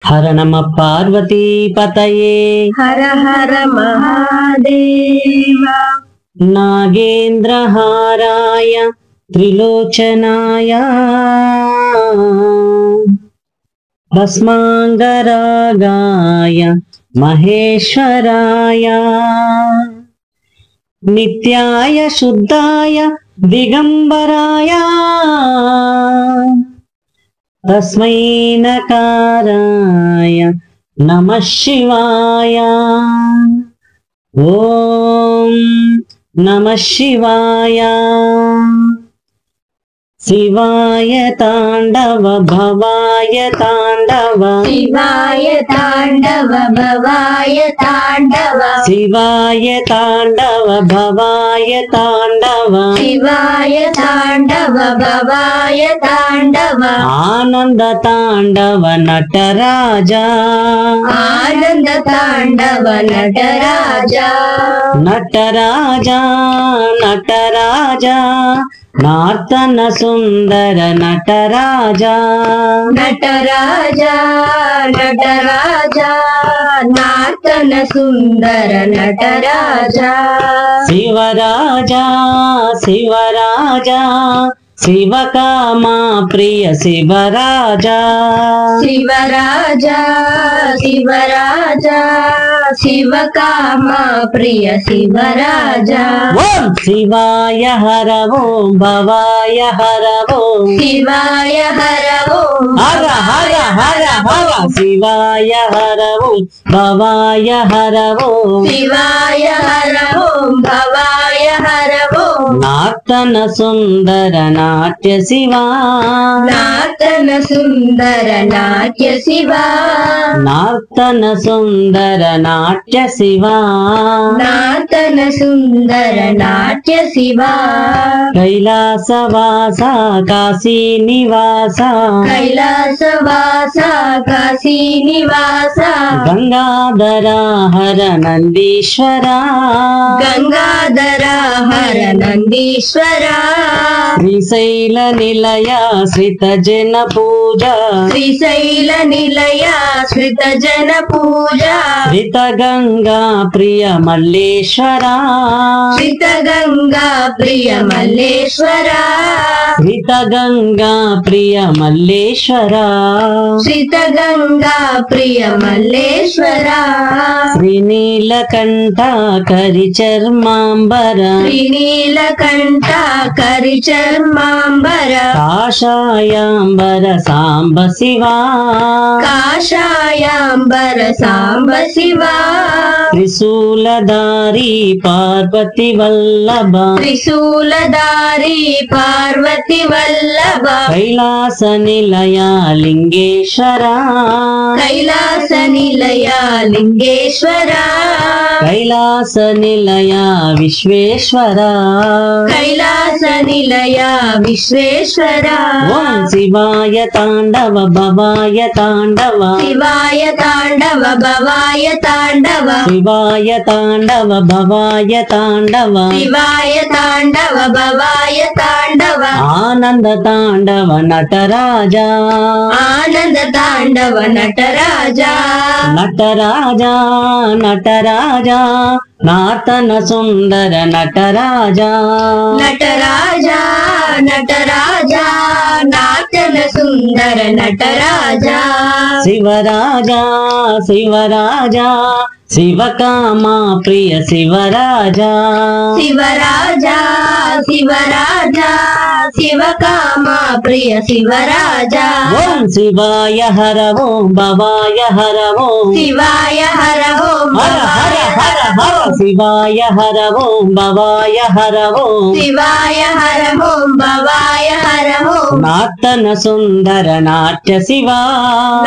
హర నమ పార్వతీ పతయే హర హర మహాదేవ. నాగేంద్రహారాయ త్రిలోచనాయ భస్మాంగరాగాయ మహేశ్వరాయ నిత్యాయ శుద్ధాయ దిగంబరాయ తస్మై నకారాయ నమః శివాయ. ఓం నమః శివాయ. శివాయ తాండవ భవాయ తాండవ శివాయ తాండవ భవాయ తాండవ శివాయ తాండవ భవాయ తాండవ శివాయ తాండవ భవాయ తాండవ ఆనంద తాండవ నటరాజా ఆనంద తాండవ నటరాజా నటరాజా నటరాజా నార్తన సుందర నటరాజా నటరాజా నటరాజా నార్తన సుందర నటరాజా శివరాజా శివరాజా శివకామా ప్రియ శివరాజా శివరాజా శివరాజా శివకామా ప్రియ శివరాజా ఓం శివాయ హర ఓం భవాయ హర ఓం శివాయ హర ఓం హర హర హర హర శివాయ హర ఓం భవాయ హర ఓం శివాయ హర ఓం భవాయ హర ఓం నార్తన సుందర నాట్య శివా నార్తన సుందర నాట్య శివా నార్తన సుందర నాట్య శివా నార్తన సుందర నాట్య శివా కైలాసవాస కాశీ నివాస కైలాసవాస కాశీ నివాస గంగాధర హర నందీశ్వర గంగాధర హర నందీశ్వర శ్రీశైల నిలయ శ్రిత జన పూజ శ్రీశైల నిలయ శ్రిత జన పూజ శ్రిత గంగా ప్రియ మల్లేశ్వర శ్రిత గంగా ప్రియ మల్లేశ్వర శ్రిత గంగా ప్రియ మల్లేశ్వర శ్రిత గంగా ప్రియ మల్లేశ్వర శ్రీనీలకంఠ కరి చర్మాంబర శ్రీనీలకంఠ కరి చర్మాంబర కాషాయాంబర సాంబ శివా కాషాయాంబర సాంబ శివా త్రిశూలధారి పార్వతి వల్లభ త్రిశూలధారి పార్వతి వల్లభ కైలాస నిలయ లింగేశ్వర కైలాస నిలయ లింగేశ్వర కైలాస నిలయ విశ్వేశ్వర కైలాస నిలయ విశ్వేశ్వర ఓం శివాయ తాండవ భవాయ తాండవ శివాయ తాండవ భవాయ తాండవ శివాయ తాండవ భవాయ తాండవ శివాయ తాండవ భవాయ తాండవ ఆనంద తాండవ నటరాజా ఆనంద తాండవ నటరాజా నటరాజా నటరాజా నాతన సుందర నటరాజా నటరాజా నటరాజా నాట్యన సుందర నటరాజా శివరాజా శివరాజా శివకామా ప్రియ శివరాజా శివరాజా శివరాజా శివకామా ప్రియ శివరాజా ఓం శివాయ హర ఓం భవాయ హర ఓం శివాయ హర ఓం హర హర హర హర శివాయ హర ఓం భవాయ హర ఓం శివాయ హర ఓం భవాయ హర ఓం నార్తన సుందర నాట్య శివా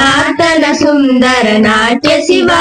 నార్తన సుందర నాట్య శివా